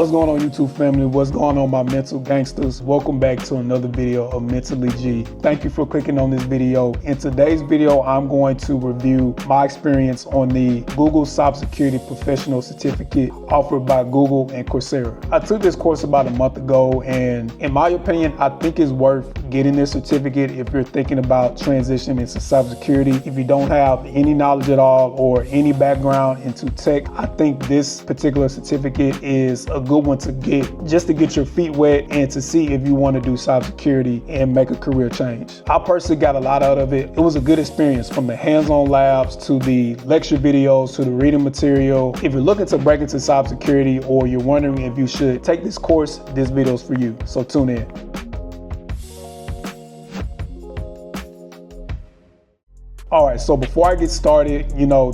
What's going on, YouTube family? What's going on, my mental gangsters? Welcome back to another video of Mentally G. Thank you for clicking on this video. In today's video, I'm going to review my experience on the Google Cybersecurity Professional Certificate offered by Google and Coursera. I took this course about a month ago, and in my opinion, I think it's worth getting this certificate if you're thinking about transitioning into cybersecurity. If you don't have any knowledge at all or any background into tech, I think this particular certificate is a good one to get, just to get your feet wet and to see if you want to do cybersecurity and make a career change. I personally got a lot out of it. It was a good experience, from the hands-on labs to the lecture videos to the reading material. If you're looking to break into cybersecurity or you're wondering if you should take this course, this video is for you. So tune in. All right, so before I get started,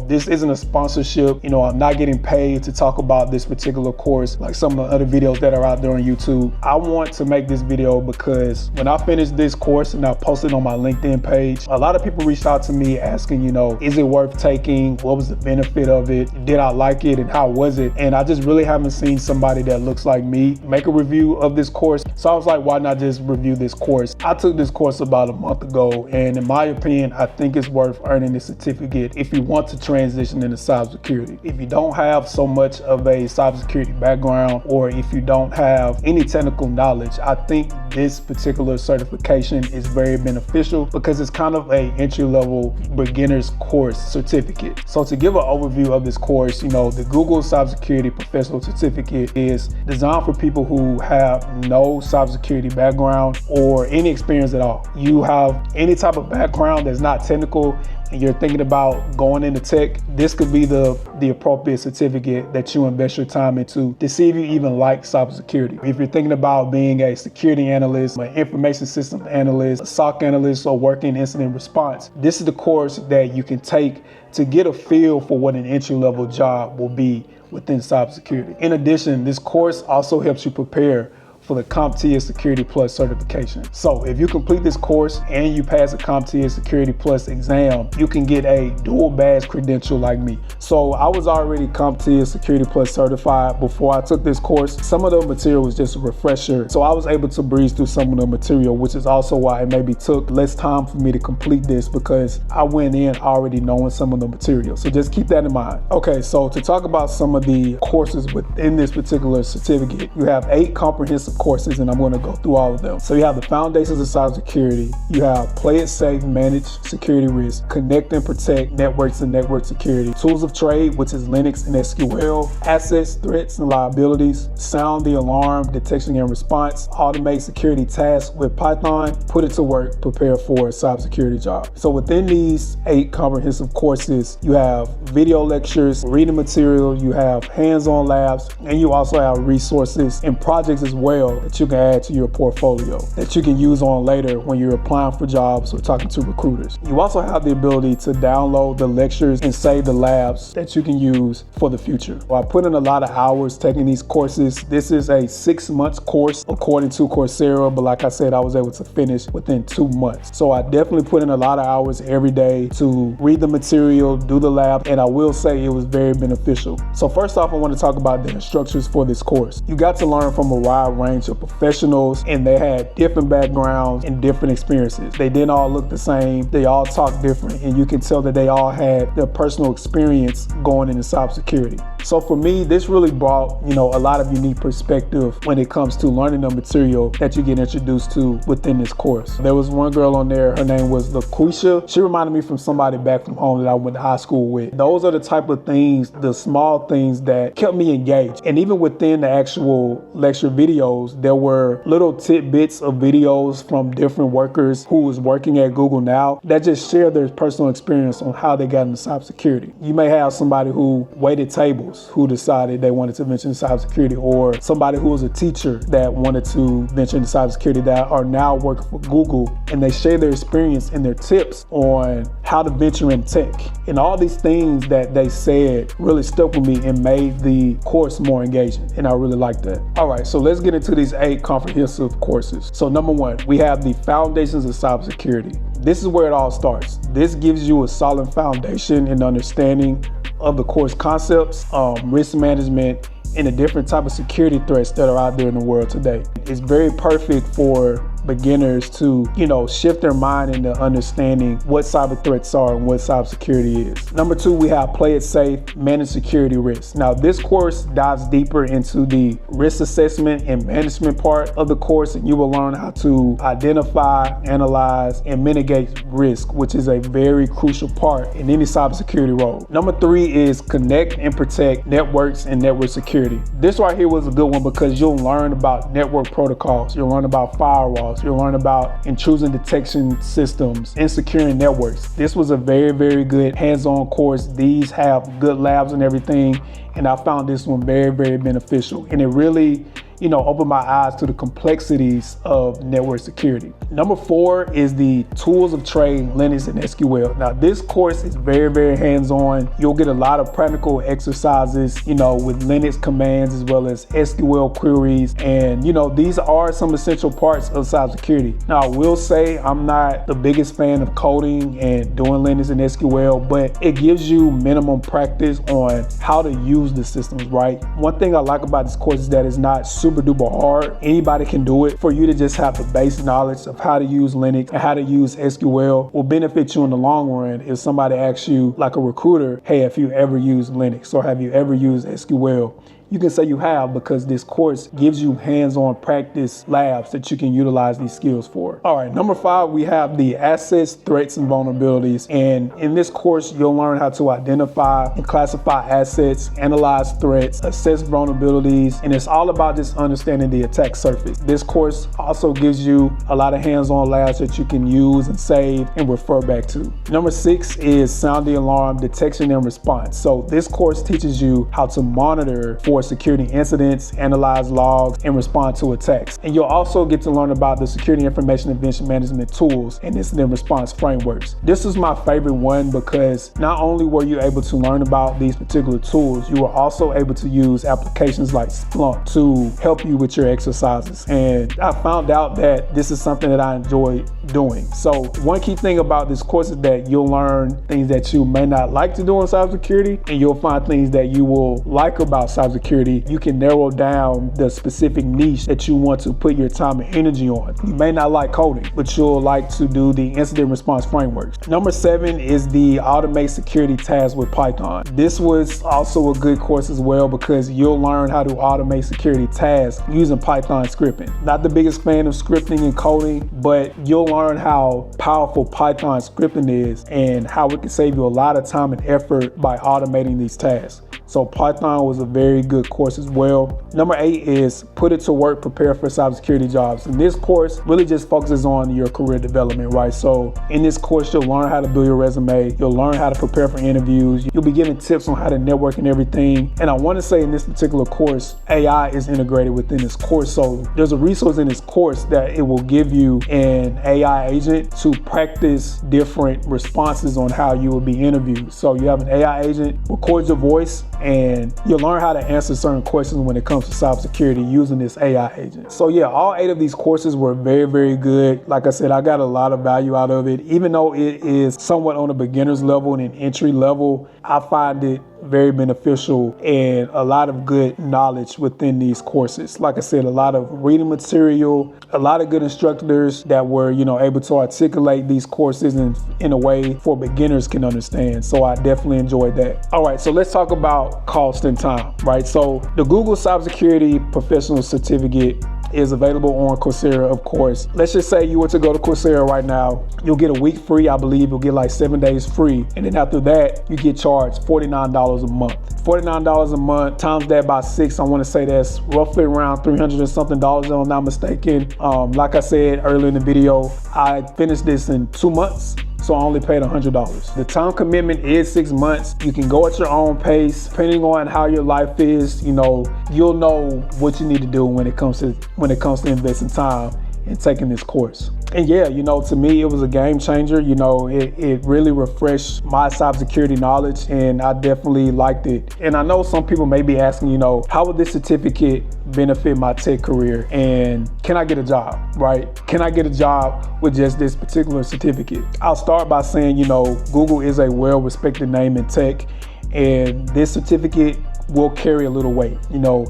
this isn't a sponsorship. I'm not getting paid to talk about this particular course like some of the other videos that are out there on YouTube. I want to make this video because when I finished this course and I posted on my LinkedIn page, a lot of people reached out to me asking, is it worth taking? What was the benefit of it? Did I like it, and how was it? And I just really haven't seen somebody that looks like me make a review of this course. So I was like, why not just review this course? I took this course about a month ago, and in my opinion, I think it's worth earning this certificate if you want to transition into cybersecurity. If you don't have so much of a cybersecurity background, or if you don't have any technical knowledge, I think this particular certification is very beneficial because it's kind of a entry-level beginner's course certificate. So to give an overview of this course, the Google Cybersecurity Professional Certificate is designed for people who have no cybersecurity background or any experience at all. You have any type of background that's not technical and you're thinking about going into tech, this could be the appropriate certificate that you invest your time into to see if you even like cybersecurity. If you're thinking about being a security analyst, an information systems analyst, a SOC analyst, or working incident response, this is the course that you can take to get a feel for what an entry-level job will be within cybersecurity. In addition, this course also helps you prepare for the CompTIA Security Plus certification. So if you complete this course and you pass the CompTIA Security Plus exam, you can get a dual badge credential like me. So I was already CompTIA Security Plus certified before I took this course. Some of the material was just a refresher, so I was able to breeze through some of the material, which is also why it maybe took less time for me to complete this, because I went in already knowing some of the material. So just keep that in mind. Okay, so to talk about some of the courses within this particular certificate, you have 8 comprehensive courses, and I'm going to go through all of them. So you have the foundations of cybersecurity, you have play it safe, manage security risk, connect and protect networks and network security, tools of trade, which is Linux and SQL, assets, threats and liabilities, sound the alarm, detection and response, automate security tasks with Python, put it to work, prepare for a cybersecurity job. So within these 8 comprehensive courses, you have video lectures, reading material, you have hands-on labs, and you also have resources and projects as well that you can add to your portfolio that you can use on later when you're applying for jobs or talking to recruiters. You also have the ability to download the lectures and save the labs that you can use for the future. Well, I put in a lot of hours taking these courses. This is a 6-month course according to Coursera, but like I said, I was able to finish within 2 months. So I definitely put in a lot of hours every day to read the material, do the lab, and I will say it was very beneficial. So first off, I want to talk about the instructors for this course. You got to learn from a wide range of professionals, and they had different backgrounds and different experiences. They didn't all look the same. They all talked different, and you can tell that they all had their personal experience going into cybersecurity. So for me, this really brought, a lot of unique perspective when it comes to learning the material that you get introduced to within this course. There was one girl on there, her name was LaQuisha. She reminded me from somebody back from home that I went to high school with. Those are the type of things, the small things that kept me engaged. And even within the actual lecture videos, there were little tidbits of videos from different workers who was working at Google now that just share their personal experience on how they got into cybersecurity. You may have somebody who waited tables who decided they wanted to venture into cybersecurity, or somebody who was a teacher that wanted to venture into cybersecurity that are now working for Google, and they share their experience and their tips on how to venture in tech. And all these things that they said really stuck with me and made the course more engaging, and I really liked that. All right, so let's get into these 8 comprehensive courses. So number 1, we have the foundations of cybersecurity. This is where it all starts. This gives you a solid foundation and understanding of the course concepts, risk management, and the different type of security threats that are out there in the world today. It's very perfect for beginners to, shift their mind into understanding what cyber threats are and what cybersecurity is. Number 2, we have Play It Safe, Manage Security Risks. Now, this course dives deeper into the risk assessment and management part of the course, and you will learn how to identify, analyze, and mitigate risk, which is a very crucial part in any cybersecurity role. Number 3 is Connect and Protect Networks and Network Security. This right here was a good one because you'll learn about network protocols, you'll learn about firewalls, you'll learn about intrusion detection systems and securing networks. This was a very, very good hands-on course. These have good labs and everything, and I found this one very, very beneficial. And it really, opened my eyes to the complexities of network security. Number 4 is the Tools of Trade, Linux and SQL. Now, this course is very, very hands-on. You'll get a lot of practical exercises, with Linux commands as well as SQL queries. And, these are some essential parts of cybersecurity. Now, I will say I'm not the biggest fan of coding and doing Linux and SQL, but it gives you minimum practice on how to use the systems, right? One thing I like about this course is that it's not super duper hard. Anybody can do it. For you to just have the base knowledge of how to use Linux and how to use SQL will benefit you in the long run if somebody asks you, like a recruiter, hey, have you ever used Linux or have you ever used SQL? You can say you have, because this course gives you hands-on practice labs that you can utilize these skills for. All right, number 5, we have the Assets, Threats, and Vulnerabilities. And in this course, you'll learn how to identify and classify assets, analyze threats, assess vulnerabilities, and it's all about just understanding the attack surface. This course also gives you a lot of hands-on labs that you can use and save and refer back to. Number 6 is Sound the Alarm, Detection and Response. So this course teaches you how to monitor for security incidents, analyze logs, and respond to attacks. And you'll also get to learn about the security information prevention management tools and incident response frameworks. This is my favorite one because not only were you able to learn about these particular tools, you were also able to use applications like Splunk to help you with your exercises. And I found out that this is something that I enjoy doing. So one key thing about this course is that you'll learn things that you may not like to do in cybersecurity, and you'll find things that you will like about cybersecurity. You can narrow down the specific niche that you want to put your time and energy on. You may not like coding, but you'll like to do the incident response frameworks. Number 7 is the Automate Security Tasks with Python. This was also a good course as well because you'll learn how to automate security tasks using Python scripting. Not the biggest fan of scripting and coding, but you'll learn how powerful Python scripting is and how it can save you a lot of time and effort by automating these tasks. So Python was a very good course as well. Number 8 is Put It to Work, Prepare for Cybersecurity Jobs. And this course really just focuses on your career development, right? So in this course, you'll learn how to build your resume. You'll learn how to prepare for interviews. You'll be given tips on how to network and everything. And I want to say in this particular course, AI is integrated within this course. So there's a resource in this course that it will give you an AI agent to practice different responses on how you will be interviewed. So you have an AI agent, records your voice, and you'll learn how to answer certain questions when it comes to cybersecurity using this AI agent. So yeah, all 8 of these courses were very, very good. Like I said, I got a lot of value out of it. Even though it is somewhat on a beginner's level and an entry level, I find it very beneficial and a lot of good knowledge within these courses. Like I said, a lot of reading material, a lot of good instructors that were, able to articulate these courses in a way for beginners can understand. So I definitely enjoyed that. All right, so let's talk about cost and time, right? So the Google Cybersecurity Professional Certificate is available on Coursera, of course. Let's just say you were to go to Coursera right now, you'll get a week free. I believe you'll get like 7 days free. And then after that, you get charged $49 a month. $49 a month, times that by 6, I want to say that's roughly around $300 and something, if I'm not mistaken. Like I said earlier in the video, I finished this in 2 months. So I only paid $100. The time commitment is 6 months. You can go at your own pace, depending on how your life is. You'll know what you need to do when it comes to investing time and taking this course. And yeah, to me, it was a game changer. It really refreshed my cybersecurity knowledge, and I definitely liked it. And I know some people may be asking, how would this certificate benefit my tech career? And can I get a job, right? Can I get a job with just this particular certificate? I'll start by saying, Google is a well-respected name in tech, and this certificate will carry a little weight. You know,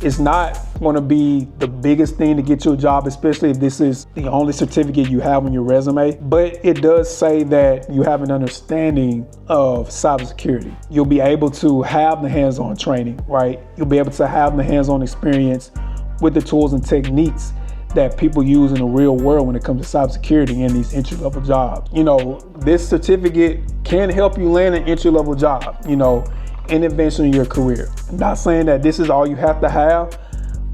it's not going to be the biggest thing to get you a job, especially if this is the only certificate you have on your resume. But it does say that you have an understanding of cybersecurity. You'll be able to have the hands-on training, right? You'll be able to have the hands-on experience with the tools and techniques that people use in the real world when it comes to cybersecurity in these entry-level jobs. You know, this certificate can help you land an entry-level job, you know, in advancing your career. I'm not saying that this is all you have to have,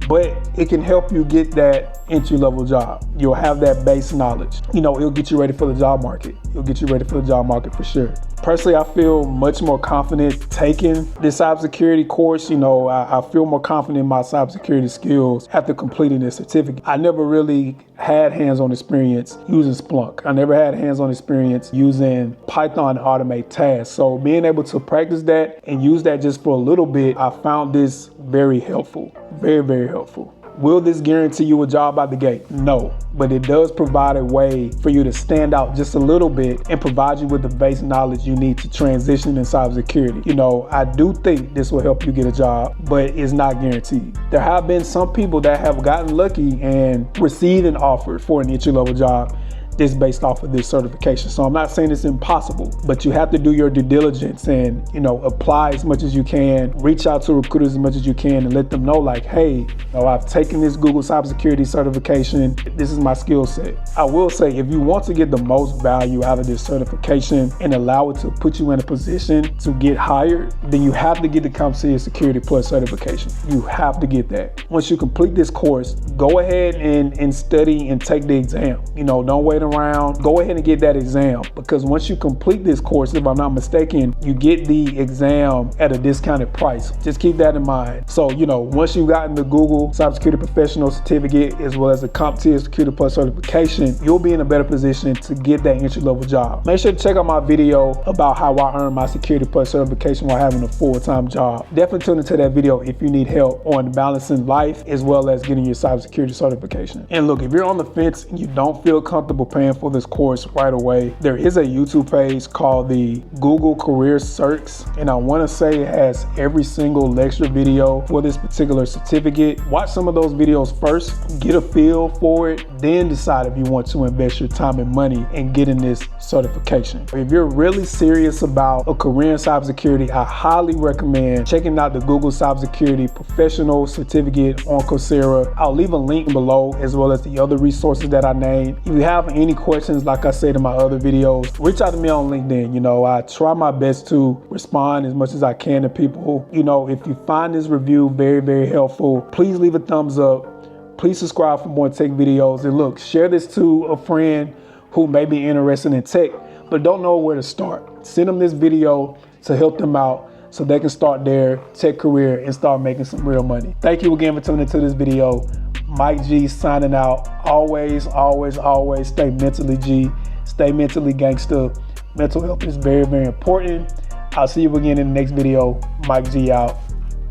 but it can help you get that entry-level job. You'll have that base knowledge. You know, it'll get you ready for the job market. It'll get you ready for the job market for sure. Personally, I feel much more confident taking this cybersecurity course. You know, I feel more confident in my cybersecurity skills after completing this certificate. I never really had hands-on experience using Splunk. I never had hands-on experience using Python to automate tasks. So being able to practice that and use that just for a little bit, I found this very helpful, very, very helpful. Will this guarantee you a job out the gate? No, but it does provide a way for you to stand out just a little bit and provide you with the base knowledge you need to transition in cybersecurity. You know, I do think this will help you get a job, but it's not guaranteed. There have been some people that have gotten lucky and received an offer for an entry-level job just based off of this certification. So I'm not saying it's impossible, but you have to do your due diligence and, you know, apply as much as you can, reach out to recruiters as much as you can and let them know like, hey, you know, I've taken this Google cybersecurity certification. This is my skill set. I will say, if you want to get the most value out of this certification and allow it to put you in a position to get hired, then you have to get the CompTIA Security Plus certification. You have to get that. Once you complete this course, go ahead and study and take the exam. You know, don't wait around. Go ahead and get that exam, because once you complete this course, if I'm not mistaken, you get the exam at a discounted price. Just keep that in mind. So, you know, once you've gotten the Google Cybersecurity Professional Certificate as well as the CompTIA Security Plus certification, you'll be in a better position to get that entry-level job. Make sure to check out my video about how I earned my Security Plus certification while having a full-time job. Definitely tune into that video if you need help on balancing life as well as getting your cybersecurity certification. And look, if you're on the fence and you don't feel comfortable paying for this course right away, there is a YouTube page called the Google Career Certs, and I want to say it has every single lecture video for this particular certificate. Watch some of those videos first, get a feel for it, then decide if you want to invest your time and money in getting this certification. If you're really serious about a career in cybersecurity, I highly recommend checking out the Google Cybersecurity Professional Certificate on Coursera. I'll leave a link below as well as the other resources that I named. If you have any questions, like I said in my other videos, reach out to me on LinkedIn. You know, I try my best to respond as much as I can to people. You know, if you find this review very, very helpful, please leave a thumbs up. Please subscribe for more tech videos. And look, share this to a friend who may be interested in tech, but don't know where to start. Send them this video to help them out so they can start their tech career and start making some real money. Thank you again for tuning into this video. Mike G signing out. Always, always, always stay mentally G. Stay mentally gangster. Mental health is very, very important. I'll see you again in the next video. Mike G out.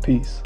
Peace.